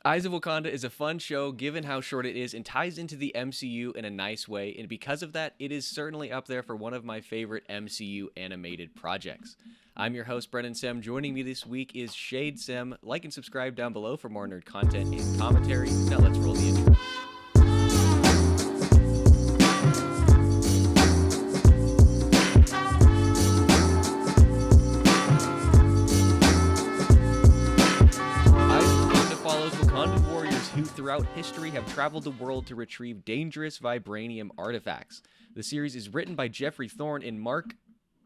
Eyes of Wakanda is a fun show given how short it is and ties into the MCU in a nice way, and because of that, it is certainly up there for one of my favorite MCU animated projects. I'm your host, Brennan Sem. Joining me this week is Shayde Sem. Like and subscribe down below for more nerd content and commentary. Now let's roll the intro. Who throughout history have traveled the world to retrieve dangerous vibranium artifacts. The series is written by Geoffrey Thorn and Marc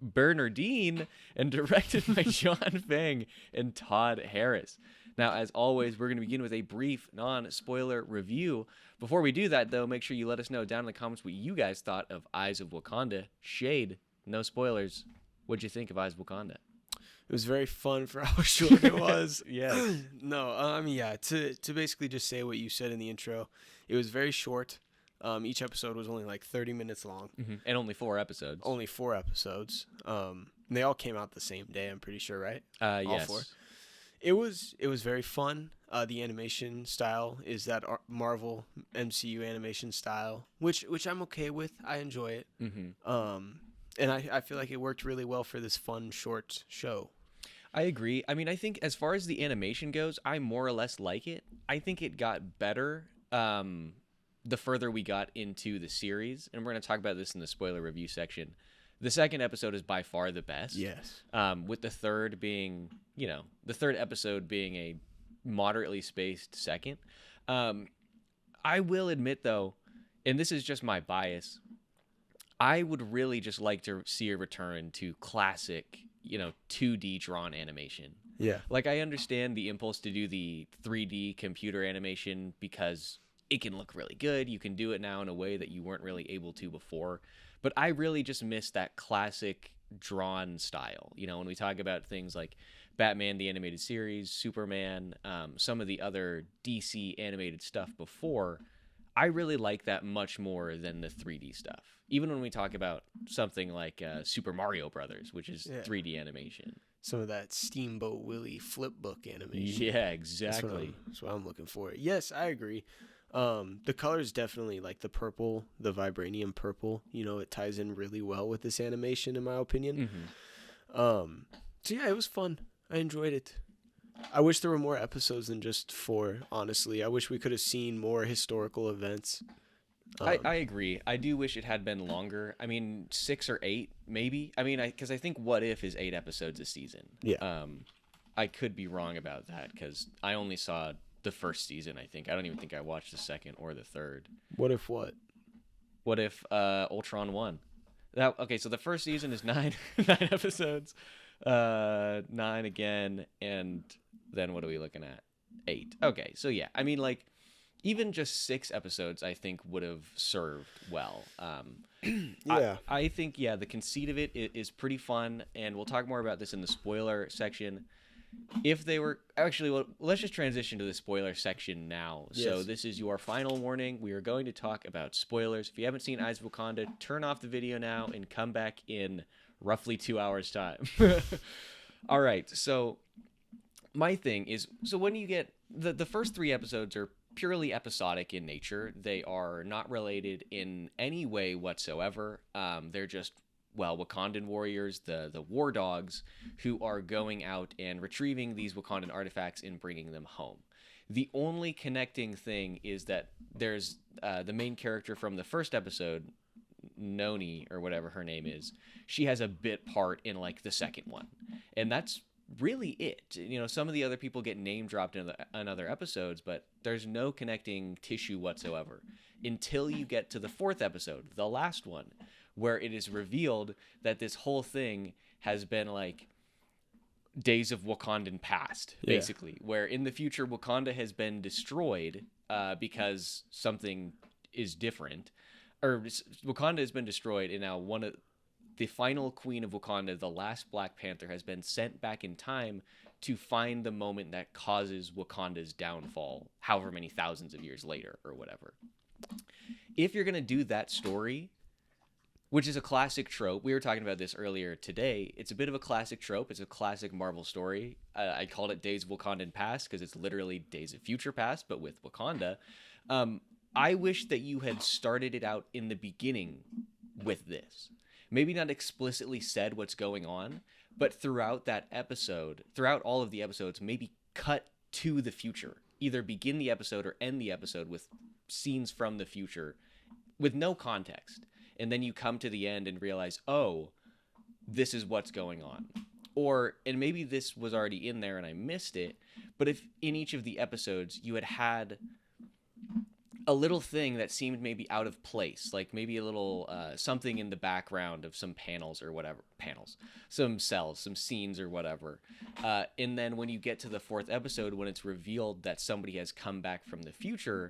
Bernardin and directed by Fang and Todd Harris. Now, as always, we're going to begin with a brief non-spoiler review. Before we do that, though, make sure you let us know down in the comments what you guys thought of Eyes of Wakanda. Shayde, no spoilers. What'd you think of Eyes of Wakanda? It was very fun for how short it was. Yeah. No, to basically just say what you said in the intro, it was very short. Each episode was only like 30 minutes long. Mm-hmm. And only 4 episodes. Only 4 episodes. And they all came out the same day, I'm pretty sure, right? Yes. All 4. It was very fun. The animation style is that Marvel MCU animation style, which I'm okay with. I enjoy it. Mm-hmm. And I feel like it worked really well for this fun, short show. I agree. I mean, I think as far as the animation goes, I more or less like it. I think it got better the further we got into the series. And we're going to talk about this in the spoiler review section. The second episode is by far the best. Yes. With the third being, the third episode being a moderately spaced second. I will admit, though, and this is just my bias, I would really just like to see a return to classic, 2D drawn animation. Yeah. Like, I understand the impulse to do the 3D computer animation because it can look really good. You can do it now in a way that you weren't really able to before. But I really just miss that classic drawn style. When we talk about things like Batman, the animated series, Superman, some of the other DC animated stuff before, I really like that much more than the 3D stuff. Even when we talk about something like Super Mario Brothers, which is 3D animation. Some of that Steamboat Willie flipbook animation. Yeah, exactly. That's what I'm looking for. Yes, I agree. The colors definitely, like the purple, the vibranium purple, it ties in really well with this animation, in my opinion. Mm-hmm. So yeah, it was fun. I enjoyed it. I wish there were more episodes than just 4, honestly. I wish we could have seen more historical events. I agree. I do wish it had been longer. I mean, 6 or 8, maybe. I mean, because I think What If is 8 episodes a season. Yeah. I could be wrong about that because I only saw the first season, I think. I don't even think I watched the second or the third. What if what? What if Ultron won? Okay, so the first season is 9 episodes. 9 again, and then what are we looking at? 8. Okay, so yeah, I mean, like, even just 6 episodes, I think would have served well. Yeah, I think the conceit of it is pretty fun, and we'll talk more about this in the spoiler section. If they were actually, let's just transition to the spoiler section now. Yes. So this is your final warning. We are going to talk about spoilers. If you haven't seen Eyes of Wakanda, turn off the video now and come back in roughly 2 hours time. All right. So my thing is, when you get the first 3 episodes are purely episodic in nature. They are not related in any way whatsoever. They're just, Wakandan warriors, the war dogs, who are going out and retrieving these Wakandan artifacts and bringing them home. The only connecting thing is that there's the main character from the first episode, Noni, or whatever her name is. She has a bit part in, like, the second one. And that's really it. Some of the other people get name dropped in other episodes, but there's no connecting tissue whatsoever until you get to the 4th episode, the last one, where it is revealed that this whole thing has been like days of Wakandan past, basically, where in the future Wakanda has been destroyed because something is different, or Wakanda has been destroyed, and now the final queen of Wakanda, the last Black Panther, has been sent back in time to find the moment that causes Wakanda's downfall, however many thousands of years later or whatever. If you're going to do that story, which is a classic trope. We were talking about this earlier today. It's a bit of a classic trope. It's a classic Marvel story. I called it Days of Wakandan Past because it's literally Days of Future Past, but with Wakanda. I wish that you had started it out in the beginning with this. Maybe not explicitly said what's going on, but throughout that episode, throughout all of the episodes, maybe cut to the future. Either begin the episode or end the episode with scenes from the future with no context. And then you come to the end and realize, oh, this is what's going on. Or, and maybe this was already in there and I missed it, but if in each of the episodes you had a little thing that seemed maybe out of place, like maybe a little something in the background of some panels or whatever, some cells, some scenes or whatever. And then when you get to the 4th episode, when it's revealed that somebody has come back from the future,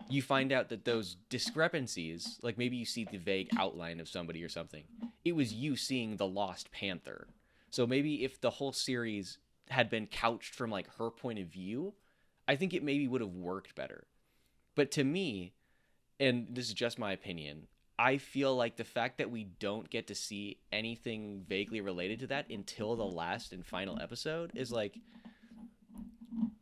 you find out that those discrepancies, like maybe you see the vague outline of somebody or something, it was you seeing the lost panther. So maybe if the whole series had been couched from like her point of view, I think it maybe would have worked better. But to me, and this is just my opinion, I feel like the fact that we don't get to see anything vaguely related to that until the last and final episode is like,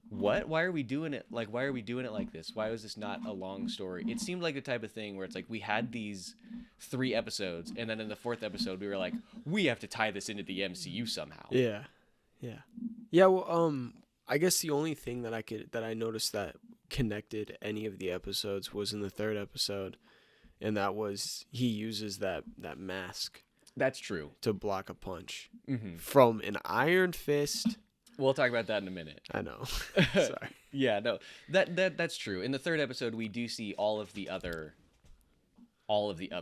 what? Why are we doing it? Like, why are we doing it like this? Why was this not a long story? It seemed like the type of thing where it's like we had these 3 episodes, and then in the 4th episode, we were like, we have to tie this into the MCU somehow. Yeah. Well, I guess the only thing that I noticed that connected any of the episodes was in the 3rd episode, and that was he uses that mask. That's true. To block a punch from an iron fist. We'll talk about that in a minute. I know. Sorry. Yeah, no, that's true. In the 3rd episode, we do see all of the other artifacts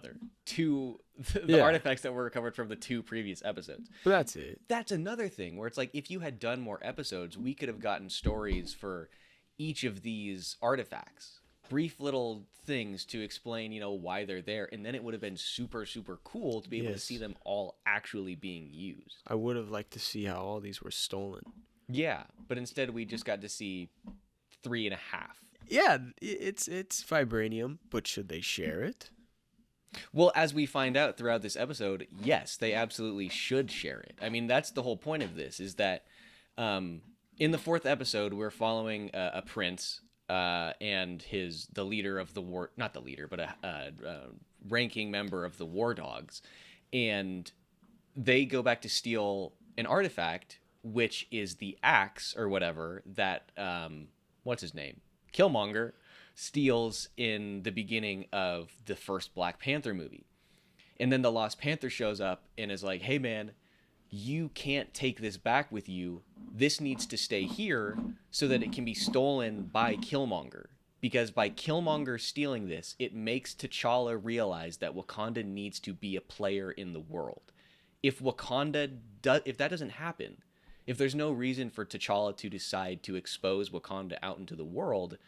that were recovered from the 2 previous episodes. But that's it. That's another thing where it's like, if you had done more episodes, we could have gotten stories for each of these artifacts, brief little things to explain, why they're there. And then it would have been super, super cool to be able to see them all actually being used. I would have liked to see how all these were stolen. Yeah, but instead we just got to see 3.5. Yeah, it's vibranium, but should they share it? Well, as we find out throughout this episode, yes, they absolutely should share it. I mean, that's the whole point of this, is that in the 4th episode, we're following a prince and the leader of the war, not the leader, but a ranking member of the war dogs. And they go back to steal an artifact, which is the axe or whatever that, what's his name? Killmonger steals in the beginning of the first Black Panther movie. And then the Lost Panther shows up and is like, hey man, you can't take this back with you. This needs to stay here so that it can be stolen by Killmonger. Because by Killmonger stealing this, it makes T'Challa realize that Wakanda needs to be a player in the world. If that doesn't happen, if there's no reason for T'Challa to decide to expose Wakanda out into the world,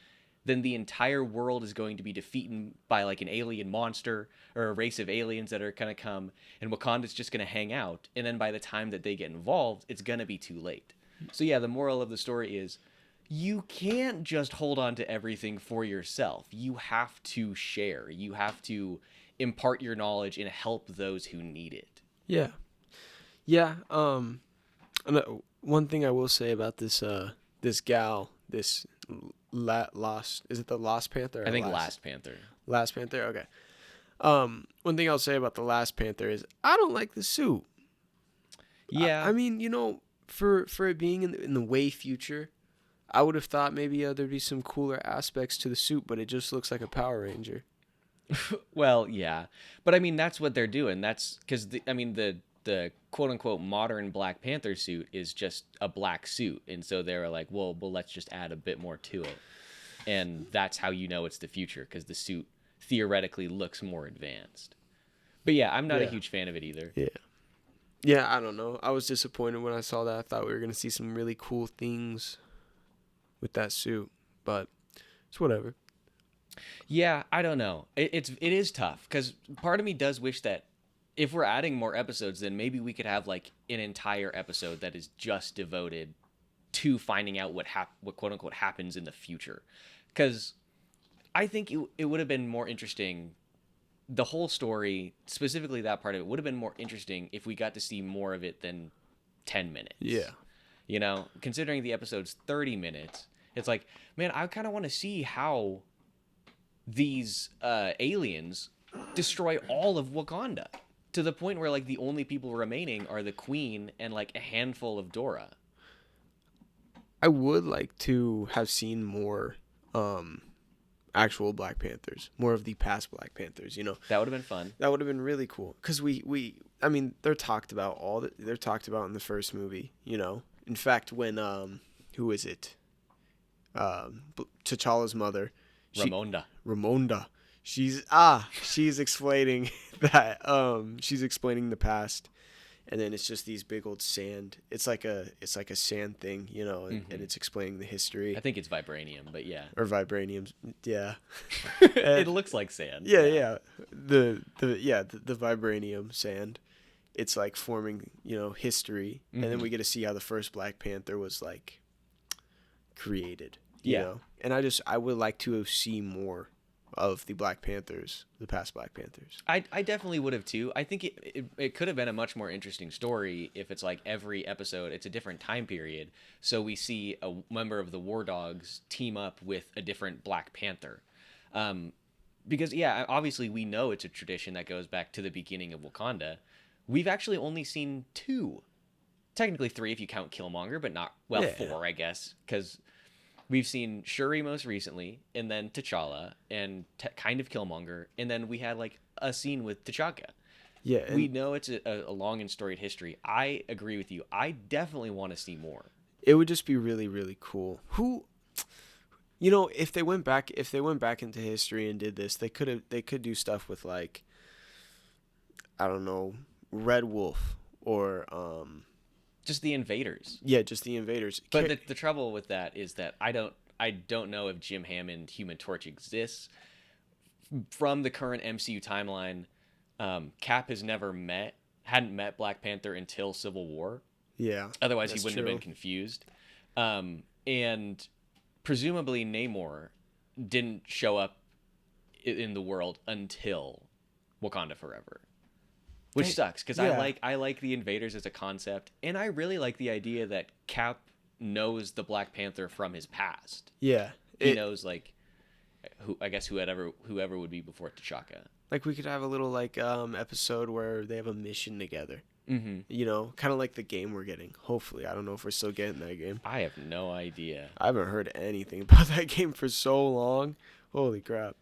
then the entire world is going to be defeated by like an alien monster or a race of aliens that are going to come, and Wakanda's just going to hang out. And then by the time that they get involved, it's going to be too late. So yeah, the moral of the story is you can't just hold on to everything for yourself. You have to share. You have to impart your knowledge and help those who need it. Yeah. One thing I will say about this gal, this Lost, is it the Lost Panther? I think Last Panther. Last Panther, okay. One thing I'll say about the Last Panther is I don't like the suit. Yeah. I mean, for it being in the way future, I would have thought maybe there'd be some cooler aspects to the suit, but it just looks like a Power Ranger. Well, yeah. But I mean, that's what they're doing. That's because, the quote-unquote modern Black Panther suit is just a black suit. And so they were like, well, let's just add a bit more to it. And that's how you know it's the future, because the suit theoretically looks more advanced. But yeah, I'm not a huge fan of it either. Yeah, I don't know. I was disappointed when I saw that. I thought we were going to see some really cool things with that suit. But it's whatever. Yeah, I don't know. It is tough, because part of me does wish that if we're adding more episodes, then maybe we could have like an entire episode that is just devoted to finding out what quote unquote happens in the future. Because I think it would have been more interesting the whole story, specifically that part of it, would have been more interesting if we got to see more of it than 10 minutes. Yeah. You know, considering the episode's 30 minutes, it's like, man, I kind of want to see how these aliens destroy all of Wakanda to the point where, like, the only people remaining are the Queen and, like, a handful of Dora. I would like to have seen more actual Black Panthers, more of the past Black Panthers, you know. That would have been fun. That would have been really cool because I mean, they're talked about they're talked about in the first movie, you know. In fact, when who is it? T'Challa's mother, Ramonda. She's explaining that she's explaining the past, and then it's just these big old sand. It's like a sand thing, you know, and it's explaining the history. I think it's vibranium, but yeah. Or vibranium, yeah. It looks like sand. Yeah. The vibranium sand. It's like forming, you know, history, and then we get to see how the first Black Panther was like created. You know? And I would like to see more of the Black Panthers, the past Black Panthers. I definitely would have too. I think it could have been a much more interesting story if it's like every episode it's a different time period, so we see a member of the War Dogs team up with a different Black Panther. Because obviously we know it's a tradition that goes back to the beginning of Wakanda. We've actually only seen 2, technically 3 if you count Killmonger, but not 4, I guess, because we've seen Shuri most recently, and then T'Challa, and kind of Killmonger, and then we had like a scene with T'Chaka. Yeah, we know it's a long and storied history. I agree with you. I definitely want to see more. It would just be really, really cool. You know, if they went back into history and did this, they could do stuff with like, I don't know, Red Wolf or just the Invaders. Yeah, just the Invaders. But the trouble with that is that I don't know if Jim Hammond Human Torch exists. From the current MCU timeline, Cap hadn't met Black Panther until Civil War. Yeah. Otherwise, he wouldn't have been confused. And presumably Namor didn't show up in the world until Wakanda Forever. Which sucks, because I like the Invaders as a concept, and I really like the idea that Cap knows the Black Panther from his past. Yeah. He knows, like, whoever would be before T'Chaka. Like, we could have a little, like, episode where they have a mission together. Mm-hmm. You know, kind of like the game we're getting. Hopefully. I don't know if we're still getting that game. I have no idea. I haven't heard anything about that game for so long. Holy crap.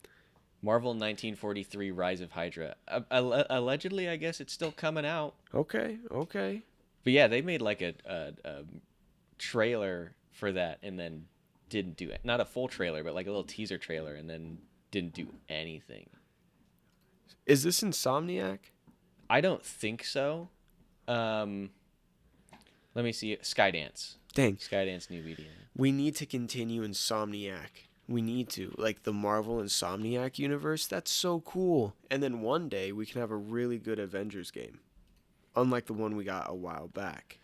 Marvel 1943 Rise of Hydra. Allegedly, I guess it's still coming out. Okay. But yeah, they made like a trailer for that and then didn't do it. Not a full trailer, but like a little teaser trailer, and then didn't do anything. Is this Insomniac? I don't think so. Let me see. Skydance. Dang. Skydance New Media. We need to continue Insomniac. We need to. Like the Marvel Insomniac universe, that's so cool. And then one day we can have a really good Avengers game. Unlike the one we got a while back.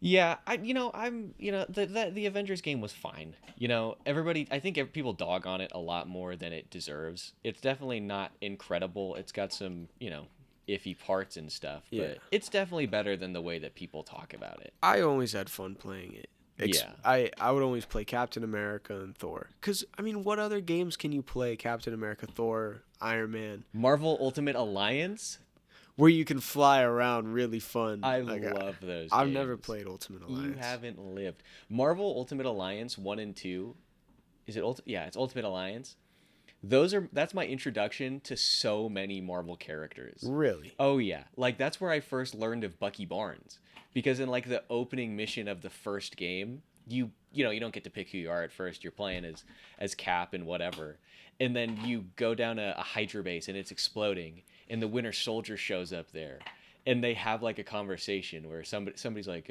Yeah, the Avengers game was fine. You know, I think people dog on it a lot more than it deserves. It's definitely not incredible. It's got some, iffy parts and stuff, but it's definitely better than the way that people talk about it. I always had fun playing it. I would always play Captain America and Thor. Because, I mean, what other games can you play? Captain America, Thor, Iron Man. Marvel Ultimate Alliance? Where you can fly around, really fun. I love those I've games. never played Ultimate Alliance. You haven't lived. Marvel Ultimate Alliance 1 and 2. Is it it's Ultimate Alliance. That's my introduction to so many Marvel characters. Really? Oh yeah. Like that's where I first learned of Bucky Barnes. Because in like the opening mission of the first game, you don't get to pick who you are at first. You're playing as Cap and whatever. And then you go down a Hydra base and it's exploding, and the Winter Soldier shows up there, and they have like a conversation where somebody's like,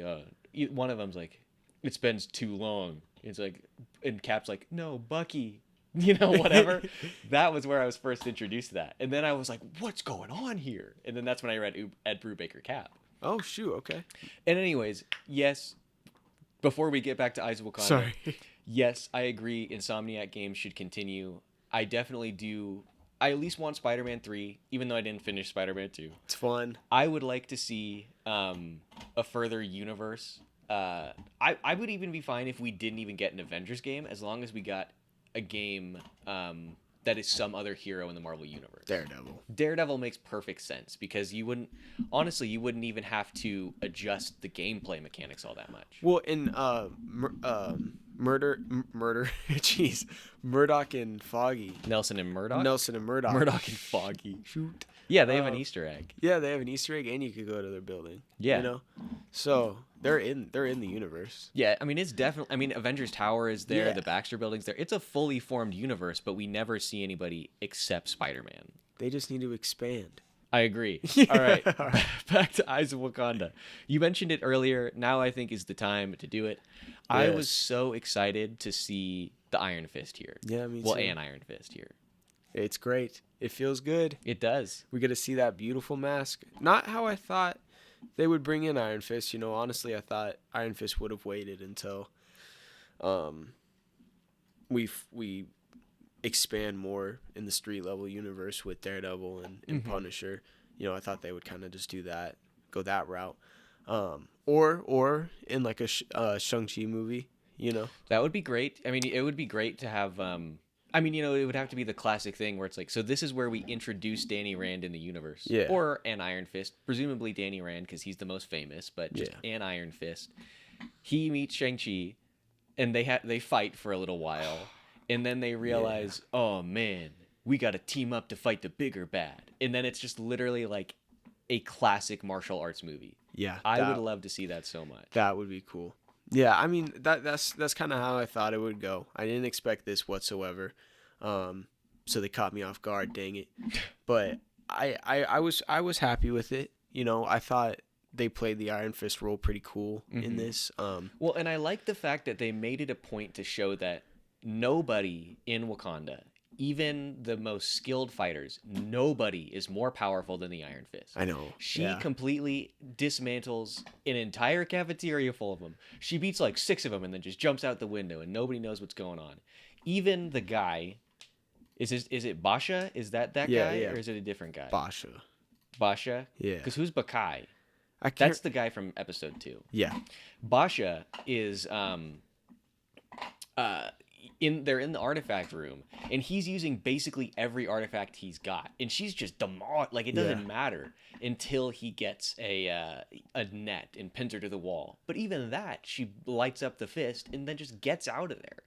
one of them's like, "It's been too long." It's like, and Cap's like, "No, Bucky," whatever. That was where I was first introduced to that, and then I was like, "What's going on here?" And then that's when I read Ed Brubaker Cap. Oh shoot, okay. And anyways, yes. Before we get back to Eyes of Wakanda, sorry. Yes, I agree. Insomniac games should continue. I definitely do I at least want Spider-Man 3, even though I didn't finish Spider-Man 2. It's fun. I would like to see a further universe. I would even be fine if we didn't even get an Avengers game, as long as we got a game that is some other hero in the Marvel universe. Daredevil makes perfect sense because you wouldn't even have to adjust the gameplay mechanics all that much. Well, in jeez, Murdoch and Foggy. Nelson and Murdoch. Murdoch and Foggy. Shoot. Yeah, they have an Easter egg. Yeah, they have an Easter egg, and you could go to their building. Yeah. You know, so they're in the universe. Yeah, I mean it's definitely. I mean Avengers Tower is there. Yeah. The Baxter Building's there. It's a fully formed universe, but we never see anybody except Spider-Man. They just need to expand. I agree. All right. Back to Eyes of Wakanda. You mentioned it earlier. Now I think is the time to do it. Yes. I was so excited to see the Iron Fist here. Yeah, me too. Well, an Iron Fist here. It's great. It feels good. It does. We get to see that beautiful mask. Not how I thought they would bring in Iron Fist. You know, honestly, I thought Iron Fist would have waited until we expand more in the street level universe with Daredevil and Punisher. You know, I thought they would kind of just do that, go that route. Or in like a Shang-Chi movie, you know. That would be great. I mean, it would be great to have I mean, you know, it would have to be the classic thing where it's like, so this is where we introduce Danny Rand in the universe. Yeah. Or an Iron Fist. Presumably Danny Rand because he's the most famous, but just an Iron Fist. He meets Shang-Chi, and they fight for a little while, and then they realize, oh, man, we got to team up to fight the bigger bad. And then it's just literally like a classic martial arts movie. Yeah. I would love to see that so much. That would be cool. Yeah, I mean that's kind of how I thought it would go. I didn't expect this whatsoever, so they caught me off guard. Dang it! But I was happy with it. You know, I thought they played the Iron Fist role pretty cool in this. Well, and I like the fact that they made it a point to show that nobody in Wakanda, even the most skilled fighters, nobody is more powerful than the Iron Fist. I know. She completely dismantles an entire cafeteria full of them. She beats like 6 of them and then just jumps out the window and nobody knows what's going on. Even the guy, is it Basha? Is that guy? Or is it a different guy? Basha? Yeah. Because who's Bakai? That's the guy from episode 2. Yeah. Basha is they're in the artifact room, and he's using basically every artifact he's got, and she's just demolished. Like, it doesn't matter until he gets a net and pins her to the wall. But even that, she lights up the fist and then just gets out of there.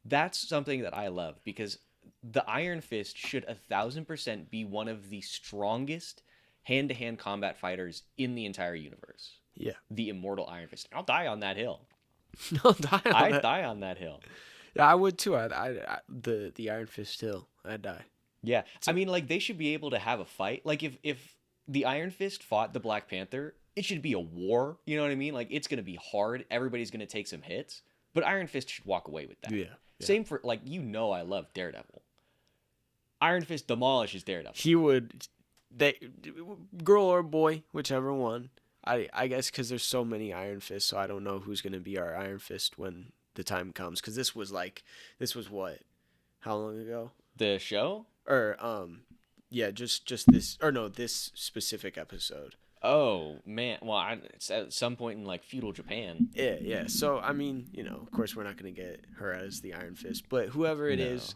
That's something that I love, because the Iron Fist should 1000% be one of the strongest hand-to-hand combat fighters in the entire universe. Yeah. The immortal Iron Fist. I'll die on that hill. I'd die on that hill. Yeah, I would too. The Iron Fist hill, I'd die. Yeah. I mean, like, they should be able to have a fight. Like, if the Iron Fist fought the Black Panther, it should be a war. You know what I mean? Like, it's going to be hard. Everybody's going to take some hits. But Iron Fist should walk away with that. Yeah. Same for, like, you know I love Daredevil. Iron Fist demolishes Daredevil. He would... girl or boy, whichever one. I guess because there's so many Iron Fists, so I don't know who's going to be our Iron Fist when the time comes. Because this was what? How long ago? The show? Or, yeah, just this... Or no, this specific episode. Oh, man. Well, it's at some point in, like, feudal Japan. Yeah. So, I mean, you know, of course we're not going to get her as the Iron Fist. But whoever it is,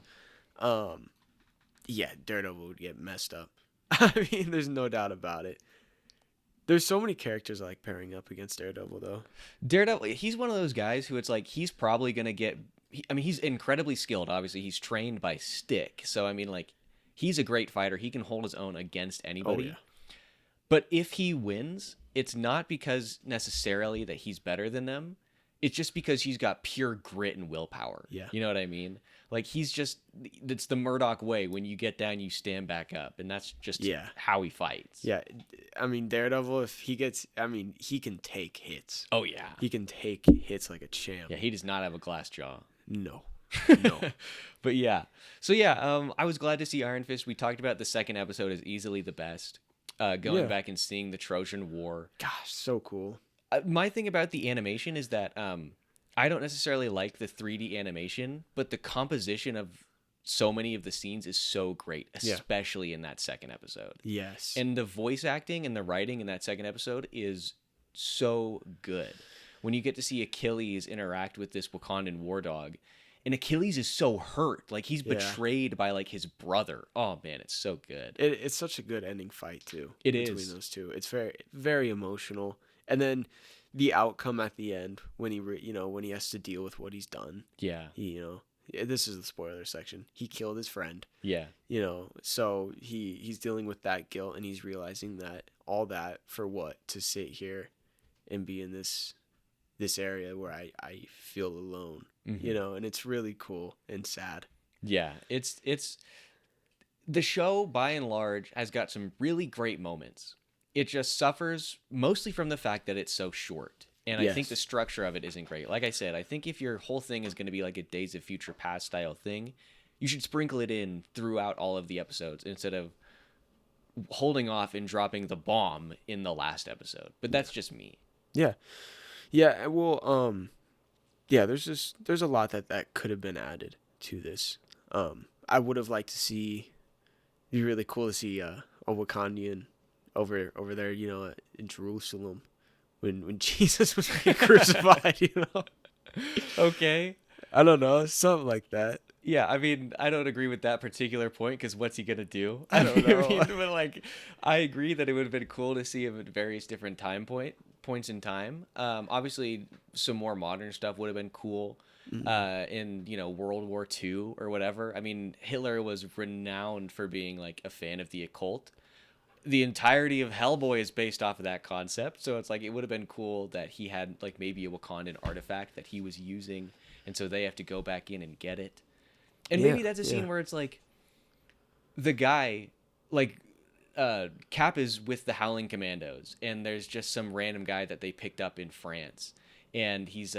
yeah, Daredevil would get messed up. I mean, there's no doubt about it. There's so many characters I like pairing up against Daredevil, though. Daredevil, he's one of those guys who it's like he's probably going to get... I mean, he's incredibly skilled, obviously. He's trained by Stick. So, I mean, like, he's a great fighter. He can hold his own against anybody. Oh, yeah. But if he wins, it's not because necessarily that he's better than them. It's just because he's got pure grit and willpower. Yeah. You know what I mean? Like, it's the Murdoch way. When you get down, you stand back up. And that's just how he fights. Yeah. I mean, Daredevil, if he gets... I mean, he can take hits. Oh, yeah. He can take hits like a champ. Yeah, he does not have a glass jaw. No. But yeah. So, yeah, I was glad to see Iron Fist. We talked about the second episode as easily the best. Going back and seeing the Trojan War. Gosh, so cool. My thing about the animation is that I don't necessarily like the 3D animation, but the composition of so many of the scenes is so great, especially in that second episode. Yes. And the voice acting and the writing in that second episode is so good. When you get to see Achilles interact with this Wakandan war dog, and Achilles is so hurt, like he's betrayed by like his brother. Oh man, it's so good. It's such a good ending fight too. Between those two. It's very, very emotional. And then the outcome at the end when when he has to deal with what he's done. Yeah. This is the spoiler section. He killed his friend. Yeah. So he's dealing with that guilt, and he's realizing that all that for what? To sit here and be in this area where I feel alone. Mm-hmm. And it's really cool and sad. Yeah. It's the show by and large has got some really great moments. It just suffers mostly from the fact that it's so short. And I think the structure of it isn't great. Like I said, I think if your whole thing is going to be like a Days of Future Past style thing, you should sprinkle it in throughout all of the episodes instead of holding off and dropping the bomb in the last episode. But that's just me. Yeah. Yeah, well, there's a lot that could have been added to this. I would have liked to see, it'd be really cool to see a Wakandan over there, in Jerusalem. When Jesus was being crucified, Okay. I don't know, something like that. Yeah, I mean, I don't agree with that particular point because what's he gonna do? I don't know. But I agree that it would have been cool to see him at various different points in time. Obviously, some more modern stuff would have been cool. In World War II or whatever. I mean, Hitler was renowned for being like a fan of the occult. The entirety of Hellboy is based off of that concept, so it's like it would have been cool that he had like maybe a Wakandan artifact that he was using, and so they have to go back in and get it. And maybe that's a scene where it's like the guy, like Cap is with the Howling Commandos, and there's just some random guy that they picked up in France, and he's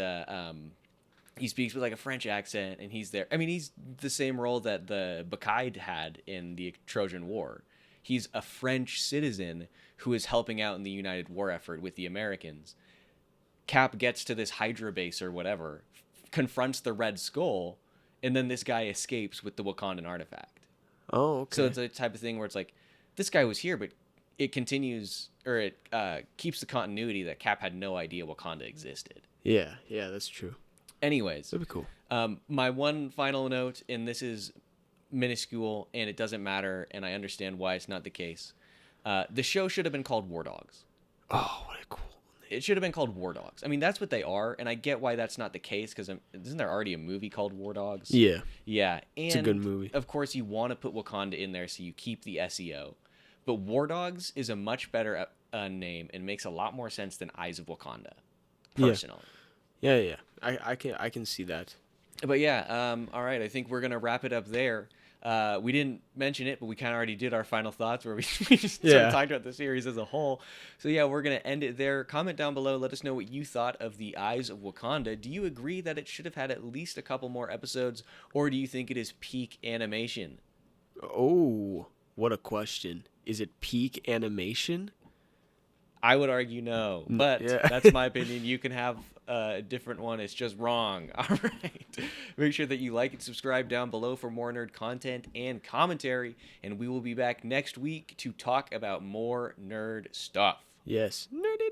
he speaks with like a French accent, and he's there. I mean, he's the same role that the Bakaid had in the Trojan War. He's a French citizen who is helping out in the United War effort with the Americans. Cap gets to this Hydra base or whatever, confronts the Red Skull, and then this guy escapes with the Wakandan artifact. Oh, okay. So it's a type of thing where it's like, this guy was here, but it continues, or it keeps the continuity that Cap had no idea Wakanda existed. Yeah, that's true. Anyways. That'd be cool. My one final note, and this is minuscule and it doesn't matter, and I understand why it's not the case. The show should have been called War Dogs. Oh, what a cool name. It should have been called War Dogs. I mean, that's what they are, and I get why that's not the case, because isn't there already a movie called War Dogs? Yeah. And it's a good movie. Of course, you want to put Wakanda in there so you keep the SEO. But War Dogs is a much better name and makes a lot more sense than Eyes of Wakanda, personally. Yeah. I can see that. But yeah, all right, I think we're going to wrap it up there. We didn't mention it, but we kind of already did our final thoughts where we just sort of talked about the series as a whole. So yeah, we're going to end it there. Comment down below. Let us know what you thought of The Eyes of Wakanda. Do you agree that it should have had at least a couple more episodes, or do you think it is peak animation? Oh, what a question. Is it peak animation? I would argue no, but that's my opinion. You can have a different one. It's just wrong. All right. Make sure that you like and subscribe down below for more nerd content and commentary, and we will be back next week to talk about more nerd stuff. Yes. Nerdy.